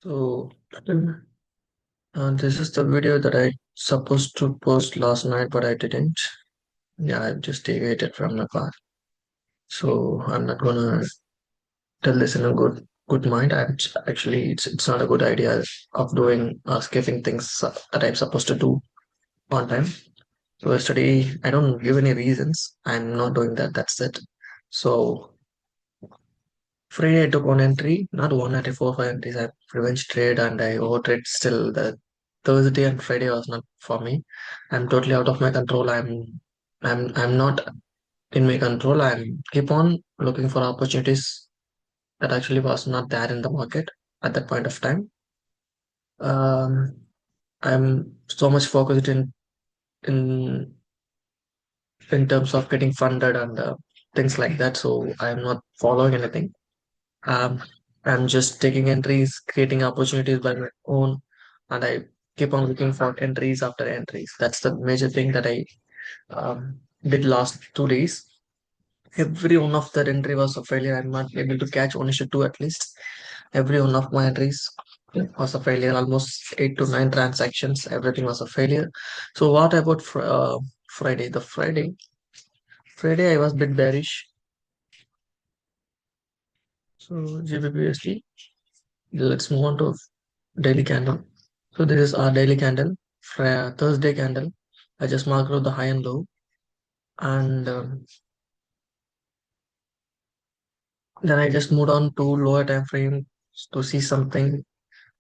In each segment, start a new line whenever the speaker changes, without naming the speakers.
So, this is the video that I supposed to post last night, but I didn't. Yeah, I just deviated from my path. So I'm not gonna tell this in a good mind. Actually, it's not a good idea of doing skipping things that I'm supposed to do on time. So yesterday, I don't give any reasons. I'm not doing that. That's it. So Friday, I took one entry, not one entry, four, five entries. I revenge trade and I overtrade still. The Thursday and Friday was not for me. I'm totally out of my control. I'm not in my control. I'm keep on looking for opportunities that actually was not there in the market at that point of time. Um, I'm so much focused in in terms of getting funded and things like that. So I'm not following anything. Um, I'm just taking entries, creating opportunities by my own, and I keep on looking for entries after entries. That's the major thing that I did last 2 days. Every one of the entry was a failure. I'm not able to catch one issue two at least. Every one of my entries was a failure. Almost 8 to 9 transactions. Everything was a failure. So what about Friday? Friday I was a bit bearish. So Gbpusd. Let's move on to daily candle. So this is our daily candle, Thursday candle. I just marked out the high and low, and then I just moved on to lower time frame to see something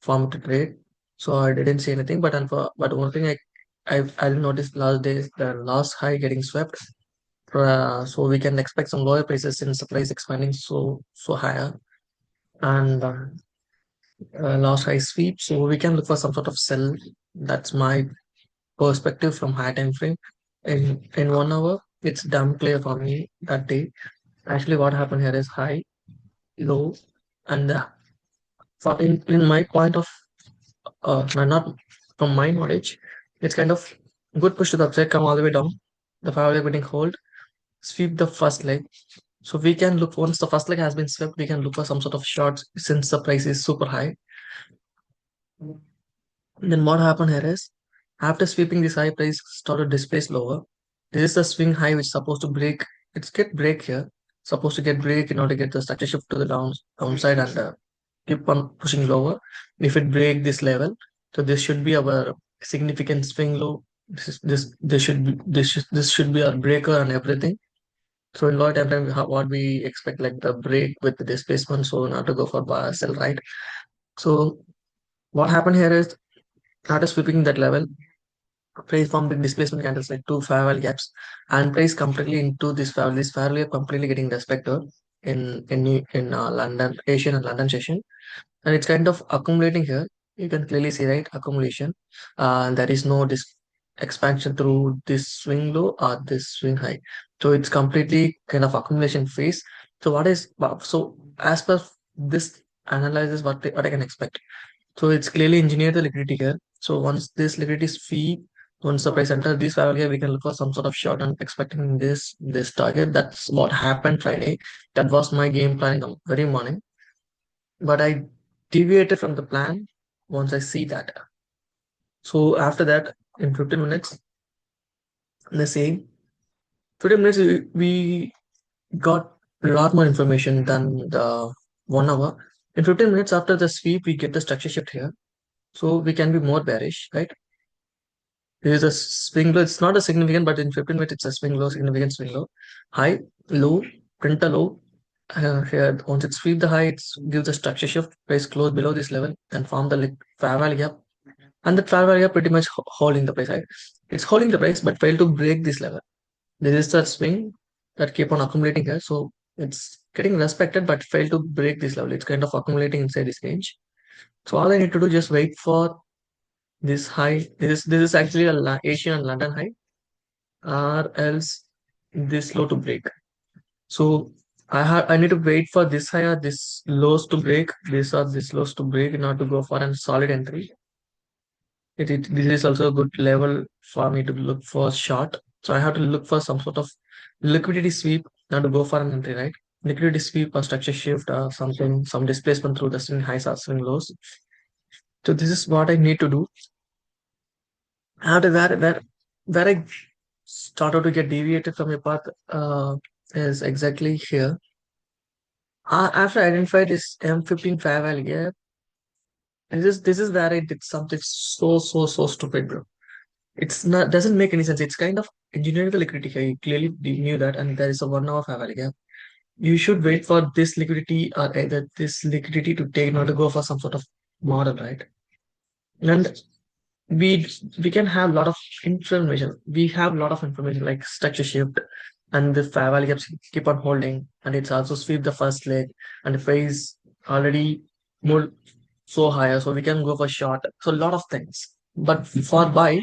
for me to trade. So I didn't see anything, but one thing I noticed last days the last high getting swept. So we can expect some lower prices since the price expanding so higher and last high sweep. So we can look for some sort of sell. That's my perspective from high time frame. In 1 hour, it's damn clear for me that day. Actually, what happened here is high, low, and in my point of not from my knowledge, it's kind of good push to the upside, come all the way down. The 5 hour getting hold, sweep the first leg. So we can look once the first leg has been swept, we can look for some sort of shorts since the price is super high. Then what happened here is, after sweeping this high, price started displace lower. This is the swing high which is supposed to break. It's get break here. Supposed to get break in order to get the structure shift to the downside and keep on pushing lower. If it break this level, so this should be our significant swing low. This should be our breaker and everything. So in lot of time, what we expect like the break with the displacement, so not to go for buy sell, right? So what happened here is, after sweeping that level, price form big displacement candles like two parallel gaps and price completely into this family. This family are completely getting respected in London, Asian and London session, and it's kind of accumulating here. You can clearly see, right, accumulation. There is no expansion through this swing low or this swing high. So it's completely kind of accumulation phase. So so as per this analysis, what I can expect. So it's clearly engineered the liquidity here. So once this liquidity is free, once the price enter this value here, we can look for some sort of short and expecting this target. That's what happened Friday. That was my game plan in the very morning. But I deviated from the plan once I see that. So after that, in 15 minutes, the same 15 minutes we got a lot more information than the 1 hour. In 15 minutes after the sweep, we get the structure shift here. So we can be more bearish, right? There is a swing low. It's not a significant, but in 15 minutes, it's a swing low, significant swing low. High, low, print a low. Here, once it sweep the high, it gives a structure shift, price close below this level, and form the fair value gap. And the fair value gap pretty much holding the price, right? It's holding the price, but failed to break this level. This is the swing that keep on accumulating here. So it's getting respected, but failed to break this level. It's kind of accumulating inside this range. So all I need to do is just wait for this high. This is actually a Asian and London high, or else this low to break. So I need to wait for this high or this lows to break, this or this lows to break in order to go for a solid entry. This is also a good level for me to look for short. So I have to look for some sort of liquidity sweep now to go for an entry, right? Liquidity sweep or structure shift or something, some displacement through the swing highs or swing lows. So this is what I need to do. After where I started to get deviated from your path is exactly here. After I identified this M15 firewall gap, this is where I did something so stupid, bro. It's not doesn't make any sense. It's kind of engineering liquidity. I clearly knew that, and there is a 1 hour firewall gap. You should wait for this liquidity or either this liquidity to take not to go for some sort of model, right? And we we can have a lot of information. We have a lot of information like structure shift and the firewall gaps keep on holding, and it's also sweep the first leg, and the phase already moved so higher, so we can go for short. So a lot of things. But for buy,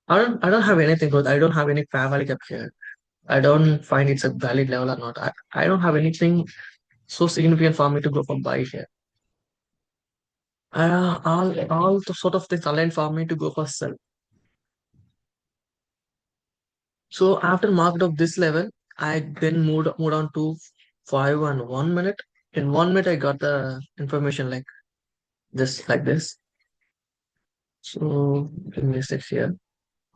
I don't have anything good. I don't have any firewall gap here. I don't find it's a valid level or not. I don't have anything so significant for me to go for buy here. All the sort of things aligned for me to go for sell. So after marked of this level, I then moved on to 5 and 1 minute. In 1 minute, I got the information like this. So give me a sec here.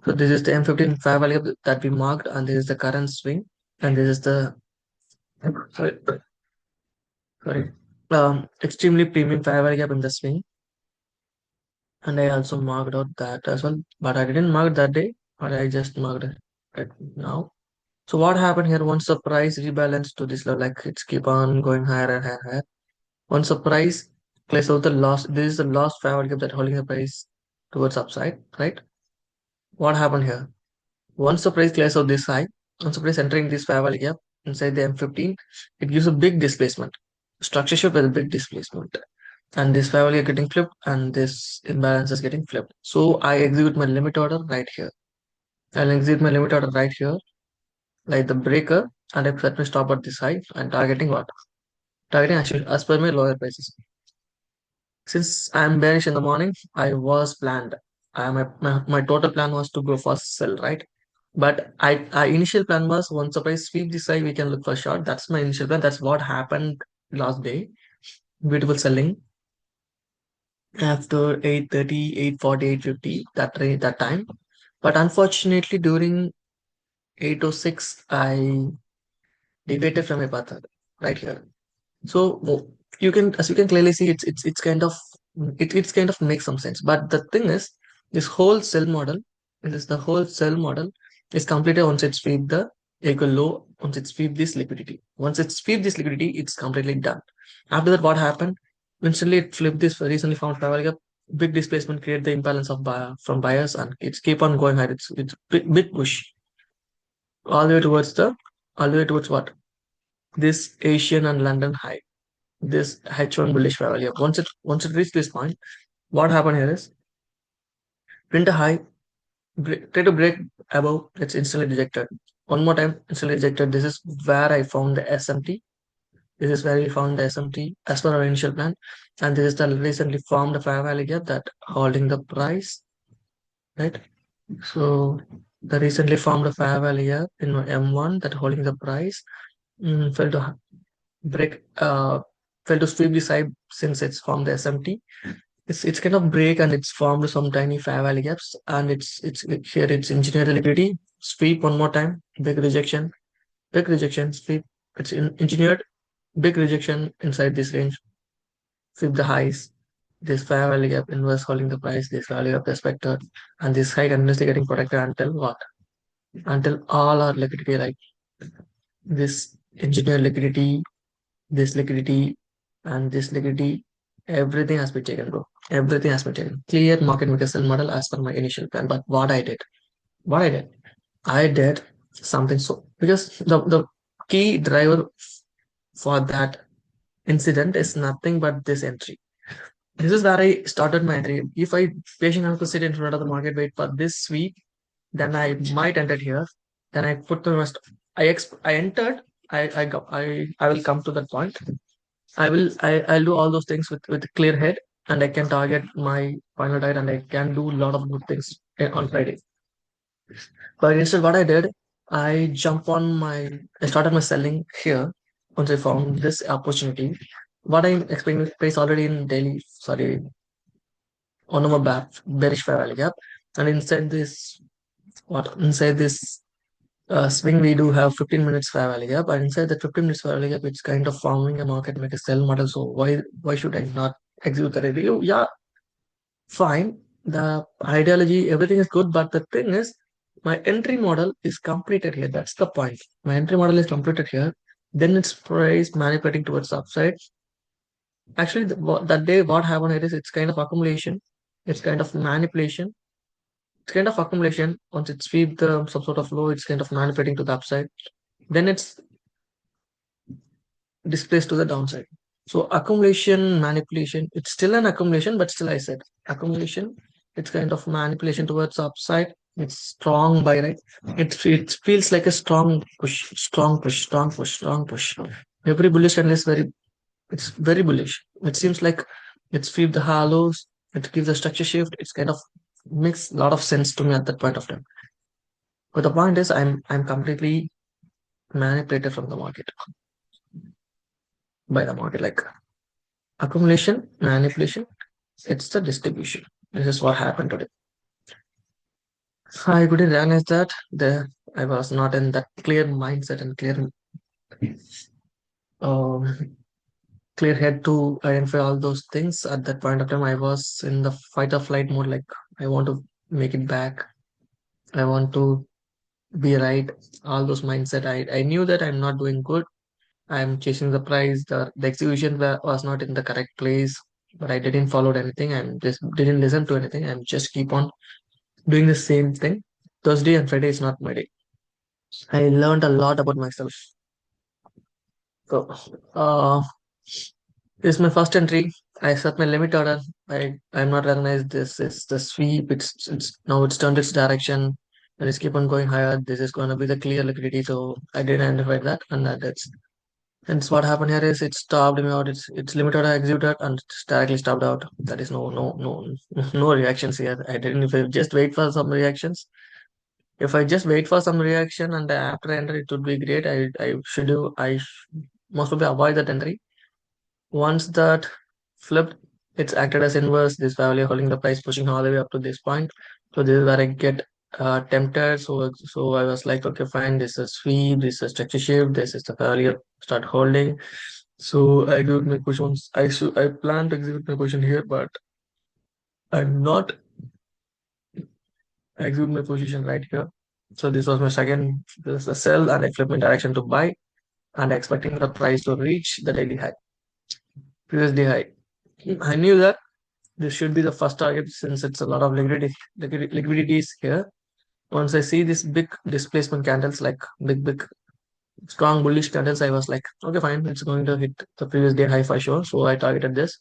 So this is the M15 fair value that we marked, and this is the current swing, and this is the sorry, sorry, extremely premium fair value gap in the swing, and I also marked out that as well, but I didn't mark that day, but I just marked it right now. So what happened here once the price rebalanced to this level, like it's keep on going higher and higher, higher. Once the price clears out the last, this is the last fair value gap that holding the price towards upside, right? What happened here? Once the price clears out this high, once the price entering this fair value gap inside the M15, it gives a big displacement. Structure shift with a big displacement. And this fair value getting flipped and this imbalance is getting flipped. So I execute my limit order right here. I'll execute my limit order right here, like the breaker, and I set my stop at this high and targeting what? Targeting actually as per my lower prices. Since I'm bearish in the morning, I was planned. My total plan was to go for sell, right? But I initial plan was once the price sweep this side, we can look for short. That's my initial plan. That's what happened last day. Beautiful selling after 8:30, 8:40, 8:50 that time. But unfortunately, during 8:06, I deviated from my path right here. So as you can clearly see, it's kind of it's kind of makes some sense. But the thing is, this whole cell model, this the whole cell model is completed once it sweep the equal low, once it sweep this liquidity. Once it sweep this liquidity, it's completely done. After that, what happened? Instantly, it flipped this recently found power gap. Big displacement create the imbalance of buyer from buyers, and it's keep on going high. It's big push all the way towards the all the way towards what? This Asian and London high, this H1 bullish value. Once it reached this point, what happened here is print a high, try to break above, it's instantly rejected. One more time, instantly rejected. This is where I found the SMT. This is where we found the SMT as per our initial plan. And this is the recently formed fair value gap that holding the price, right? So the recently formed fair value gap in M1 that holding the price fell to break fell to sweep the side since it's formed the SMT. It's kind of break and it's formed some tiny fair value gaps, and here it's engineered liquidity sweep one more time, big rejection sweep. It's engineered big rejection inside this range, sweep the highs, this fair value gap inverse holding the price, this value of expected, and this high continuously getting protected until what? Until all our liquidity, like this engineered liquidity, this liquidity, and this liquidity, everything has been taken, bro. Everything has been taken. Clear market maker sell model as per my initial plan. But what I did, I did something so because the key driver for that incident is nothing but this entry. This is where I started my entry. If I patient enough to sit in front of the market, wait for this sweep, then I might enter here. Then I put the rest. I entered. I will come to that point. I'll do all those things with a clear head, and I can target my final target, and I can do a lot of good things on Friday. But instead, what I did, I started my selling here once I found this opportunity. What I'm expecting is already in daily, sorry, one of a bearish fair value gap, and inside this swing we do have 15 minutes fair value gap, and inside that 15 minutes fair value gap it's kind of forming a market make a sell model. So why should I not execute the review? Yeah, fine. The ideology, everything is good, but the thing is, my entry model is completed here. That's the point. My entry model is completed here. Then it's price manipulating towards the upside. Actually, that day, what happened here is it's kind of accumulation. It's kind of manipulation. It's kind of accumulation. Once it sweep the some sort of low, it's kind of manipulating to the upside. Then it's displaced to the downside. So accumulation, manipulation, it's still an accumulation, but still I said accumulation, it's kind of manipulation towards upside. It's strong buy, right? It feels like a strong push, strong push, strong push, strong push. Every bullish candle is it's very bullish. It seems like it's flipped the hollows, it gives a structure shift. It's kind of makes a lot of sense to me at that point of time. But the point is I'm completely manipulated from the market by the market. Like accumulation, manipulation, it's the distribution. This is what happened today. I couldn't recognize that. I was not in that clear mindset and um, clear head to identify all those things. At that point of time, I was in the fight or flight mode. Like I want to make it back. I want to be right. All those mindset. I knew that I'm not doing good. I'm chasing the price. The execution was not in the correct place. But I didn't follow anything. I just didn't listen to anything. I'm just keep on doing the same thing. Thursday and Friday is not my day. I learned a lot about myself. So, this is my first entry. I set my limit order. I'm not recognized. This is the sweep. It's now it's turned its direction and it's keep on going higher. This is going to be the clear liquidity. So I did identify that, and that's and what happened here is it stopped me out. It's limit order executed and it's directly stopped out. That is no reactions here. I didn't if I just wait for some reactions. If I just wait for some reaction and after enter, it would be great. Most probably avoid that entry. Once that flipped, it's acted as inverse. This value holding the price, pushing all the way up to this point. So this is where I get tempted. So I was like, okay, fine. This is sweep. This is structure shift. This is the value start holding. So I execute my positions. I plan to execute my position here, but I'm not execute my position right here. So this was my second. This is the sell, and I flip my direction to buy, and expecting the price to reach the daily high, previous day high. I knew that this should be the first target since it's a lot of liquidity is here. Once I see this big displacement candles, like big strong bullish candles, I was like, okay, fine, it's going to hit the previous day high for sure. So I targeted this.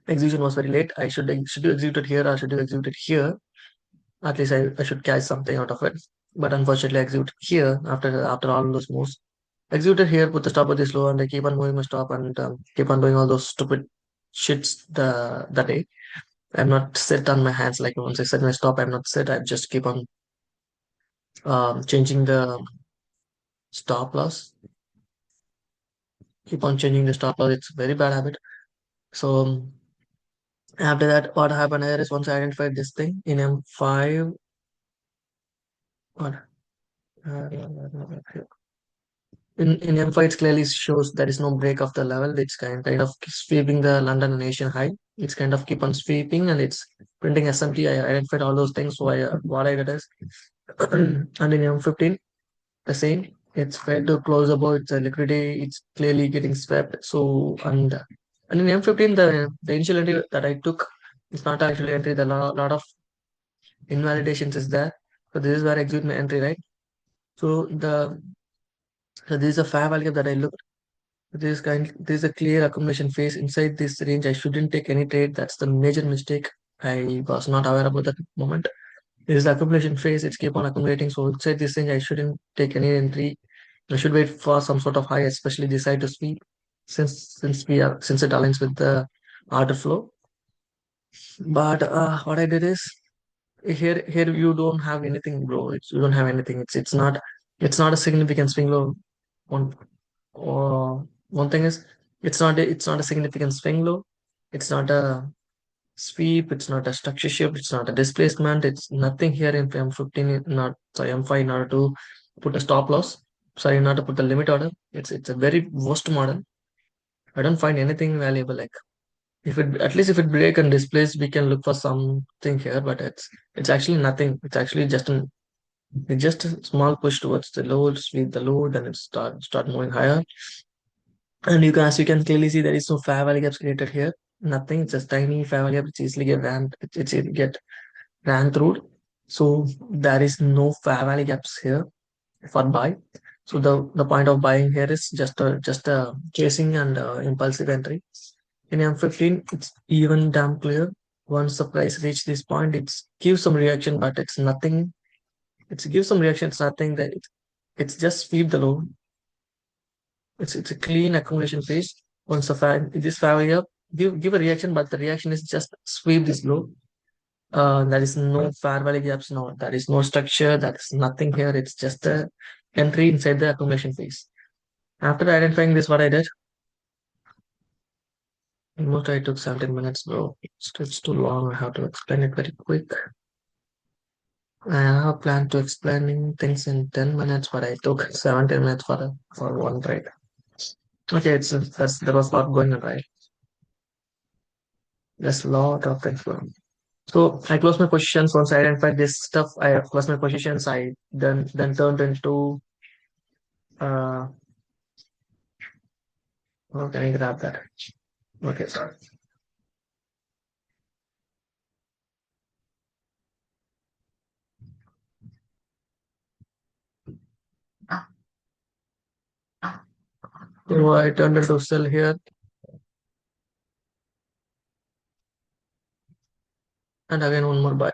Execution was very late. Should you execute it here or should you execute it here? At least I should catch something out of it. But unfortunately, I execute here after all those moves. Executed here, put the stop at this low, and I keep on moving my stop and keep on doing all those stupid shits the day. I'm not sit on my hands like once I set my stop, I'm not sit. I just keep on changing the stop loss. Keep on changing the stop loss. It's a very bad habit. So after that, what happened here is once I identified this thing in M5, what in M5 it clearly shows there is no break of the level. It's kind of sweeping the London and Asian high. It's kind of keep on sweeping and it's printing SMT. I identified all those things. So what I did is and in M15 the same. It's fed to close above its liquidity. It's clearly getting swept. So and in M15 the initial entry that I took is not actually entry. The lot of invalidations is there. So this is where I execute my entry, right? So this is a fair value that I looked. This is a clear accumulation phase inside this range. I shouldn't take any trade. That's the major mistake. I was not aware about that moment. This is the accumulation phase. It's keep on accumulating. So inside this range, I shouldn't take any entry. I should wait for some sort of high, especially this side to sweep, since it aligns with the order flow. But what I did is here you don't have anything, bro. You don't have anything. It's not a significant swing low. One one thing is it's not a significant swing low. It's not a sweep, it's not a structure shift, it's not a displacement, it's nothing here in M15, not sorry, M5 in order to put a stop loss. Sorry, not to put the limit order. It's a very worst model. I don't find anything valuable. Like if it at least if it break and displace, we can look for something here, but it's actually nothing. It's actually just a small push towards the load, sweep the load, and it start moving higher. And as you can clearly see, there is no fair value gaps created here. Nothing. It's just tiny fair value gap. It's easily get ran. It's get ran through. So there is no fair value gaps here for buy. So the point of buying here is just a chasing and impulsive entry. In M15, it's even damn clear. Once the price reach this point, it gives some reaction, but it's nothing. It gives some reaction. It's nothing that it's just sweep the low. It's a clean accumulation phase. Once the this value up, give a reaction, but the reaction is just sweep this low. There is no fair value gaps, no, there is no structure, there is nothing here. It's just a entry inside the accumulation phase. After identifying this, what I did, almost I took 17 minutes, bro. It's too long. I have to explain it very quick. I have planned to explaining things in 10 minutes, but I took 17 minutes for one trade. Okay, there was a lot going on, right? There's a lot of things going on. So I closed my positions once I identified this stuff. I closed my positions. I then turned into uh. Oh, can I grab that? Okay, sorry. So I turned into sell here, and again one more buy.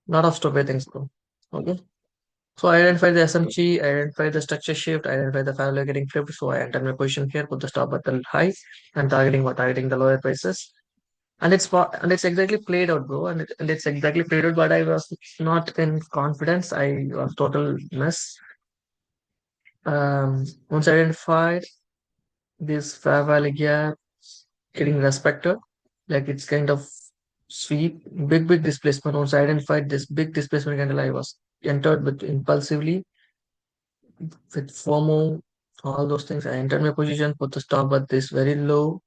Lot of stupid things, bro. Okay. So I identified the SMG, I identified the structure shift, I identified the value getting flipped. So I entered my position here, put the stop at the high, and targeting the lower prices. And it's exactly played out, bro. And it's exactly played out, but I was not in confidence. I was total mess. Once identified this fair value gap getting respected, like it's kind of sweep, big displacement. Once I identified this big displacement candle, I was entered with impulsively with FOMO, all those things. I entered my position, put the stop at this very low.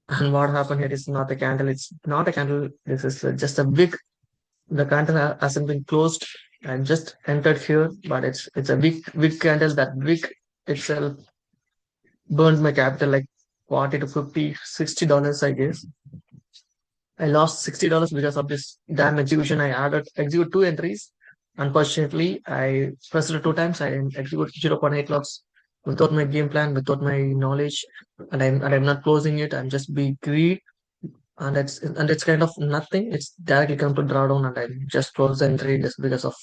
And what happened here is not a candle. It's not a candle. This is just a big. The candle hasn't been closed. I just entered here, but it's a big candle. That wick itself burned my capital like 40 to 50, $60, I guess. I lost $60 because of this damn execution. I execute two entries. Unfortunately, I pressed it two times. I execute 0.8 lots without my game plan, without my knowledge, and I'm not closing it. I'm just being greed, and it's kind of nothing. It's directly come to drawdown, and I just close the entry just because of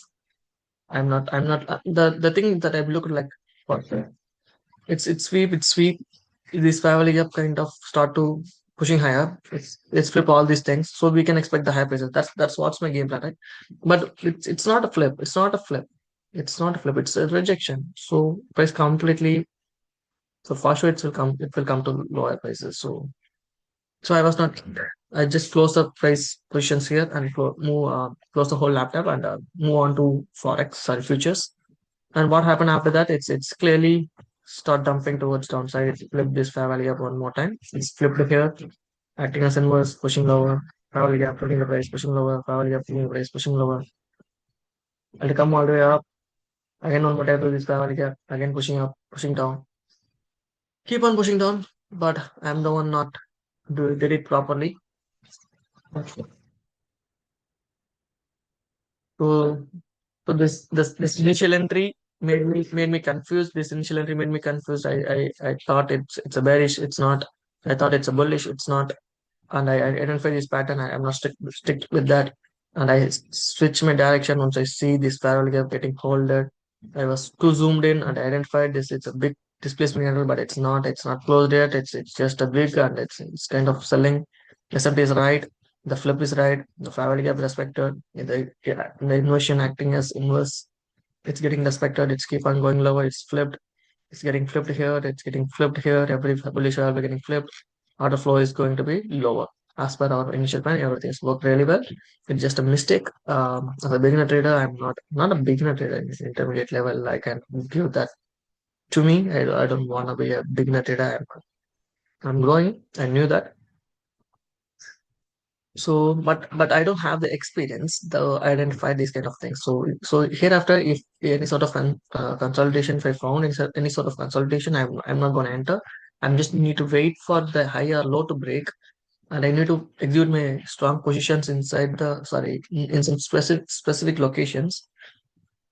I'm not the thing that I've looked like. What it's sweep. This family up kind of start to pushing higher. It's flip all these things, so we can expect the high prices. That's what's my game plan, right? But it's not a flip. It's not a flip. It's not a flip. It's a rejection. So price completely. So for sure it will come. It will come to lower prices. So I was not. I just close the price positions here and close the whole laptop and move on to forex, sorry, futures. And what happened after that? It's clearly start dumping towards downside. It's flipped this fair value up one more time. It's flipped here, acting as inverse, pushing lower. Fair value gap, putting the price, pushing lower. Fair value gap, putting the price, pushing lower. It'll come all the way up. Again, one more time to this fair value gap. Again, pushing up, pushing down. Keep on pushing down, but I'm the one not did it properly. So this initial entry made me confused. This initial entry made me confused. I thought it's a bearish. It's not. I thought it's a bullish. It's not. And I identify this pattern. I'm not stick with that. And I switch my direction once I see this parallel gap getting holded. I was too zoomed in and I identified this. It's a big displacement candle, but it's not. It's not closed yet. It's just a big and it's kind of selling. S&P is right. The flip is right. The fair gap respected. The inversion acting as inverse. It's getting respected. It's keep on going lower. It's flipped. It's getting flipped here. It's getting flipped here. Every bullish will be getting flipped. Order flow is going to be lower. as per our initial plan, everything's worked really well. It's just a mistake. As a beginner trader, I'm not a beginner trader. It's intermediate level. I can give that to me. I don't want to be a beginner trader. I'm growing. I knew that. So, but I don't have the experience to identify these kind of things. So hereafter, if any sort of consolidation, if I found any sort of consolidation, I'm not going to enter. I'm just need to wait for the higher low to break, and I need to execute my strong positions inside the sorry in some specific locations,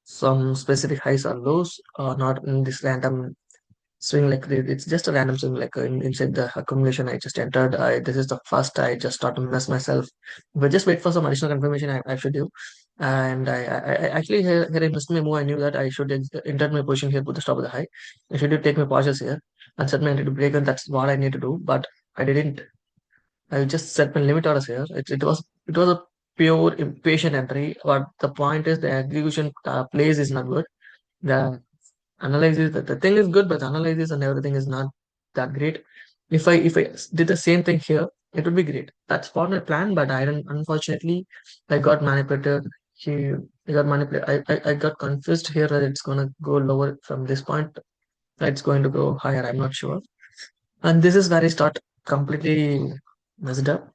some specific highs or lows, or not in this random swing like it's just a random swing like inside the accumulation I just entered. This is the first I just start to mess myself, but just wait for some additional confirmation I should do. And I actually here I missed my move. I knew that I should enter my position here, put the stop of the high. I should take my pauses here and set my entry to break, and that's what I need to do, but I didn't. I just set my limit orders here. It was a pure impatient entry, but the point is the execution place is not good. The analysis, the thing is good, but the analysis and everything is not that great. If I did the same thing here, it would be great. That's what my plan, but I didn't. Unfortunately, I got manipulated. He I got manipulated. I got confused here that it's gonna go lower from this point. It's going to go higher. I'm not sure. And this is where I start completely messed up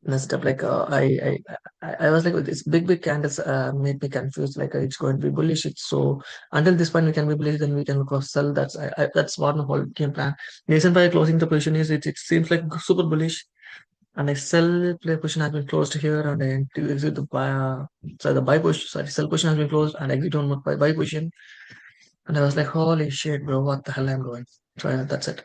messed up. Like I was like this big candles made me confused. Like it's going to be bullish. It's so until this point we can be bullish, then we can cross sell. That's what my whole game plan. The reason why closing the position is it seems like super bullish, and I sell play position has been closed here, and I to exit the buy. So the buy position, sorry, sell position has been closed, and exit on my buy position. And I was like, holy shit, bro, what the hell I'm doing? So that's it.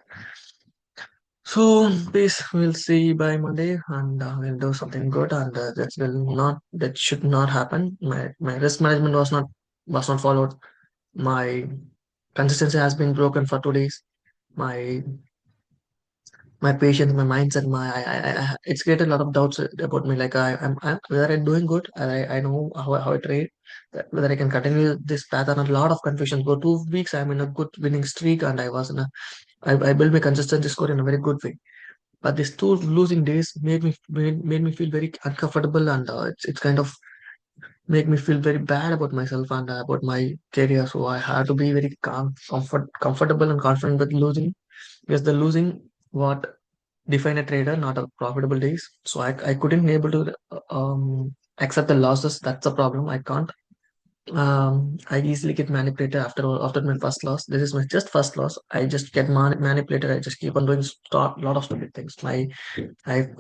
So please, we'll see by Monday, and we'll do something good. And that should not happen. My risk management was not followed. My consistency has been broken for 2 days. My my patience, my mindset, it's created a lot of doubts about me. Like I'm whether I'm doing good. I know how I trade. Whether I can continue this path, and a lot of confusion. For 2 weeks, I'm in a good winning streak, and I built my consistency score in a very good way. But these two losing days made me feel very uncomfortable, and it's kind of make me feel very bad about myself and about my career. So I had to be very comfortable and confident with losing, because the losing what define a trader, not a profitable days. So I couldn't able to accept the losses. That's the problem. I can't. I easily get manipulated after my first loss. This is my just first loss. I just get manipulated. I just keep on doing lot of stupid things. I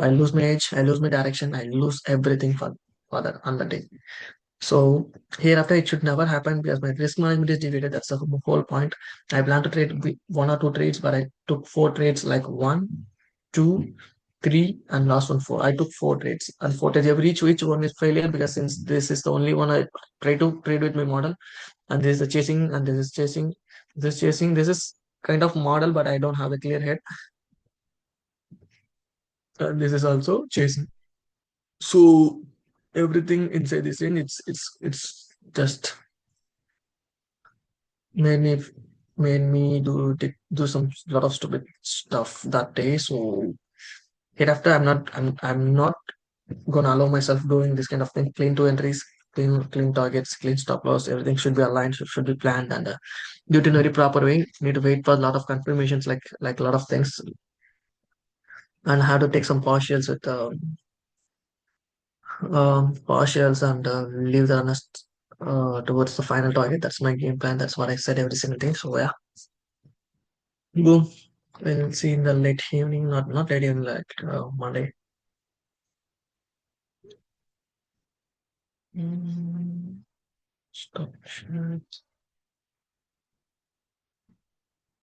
lose my edge. I lose my direction. I lose everything for that on the day. So hereafter, it should never happen because my risk management is degraded. That's the whole point. I plan to trade one or two trades, but I took four trades, like one, two, three, and last one four. I took four trades, and four trades. Every each one is failure, because since this is the only one I try to trade with my model, and this is the chasing, and this is chasing, this chasing. This is kind of model, but I don't have a clear head. And this is also chasing. So everything inside this thing, it's just made me made me do some lot of stupid stuff that day. So hereafter, I'm not gonna allow myself doing this kind of thing. Clean two entries, clean targets, clean stop loss. Everything should be aligned, should be planned, and do it in a very proper way. Need to wait for a lot of confirmations, like a lot of things, and have to take some partials with partials, and leave the rest towards the final target. That's my game plan. That's what I said every single day. So yeah, boom. We'll see in the late evening, not late evening, like Monday. Mm, stop.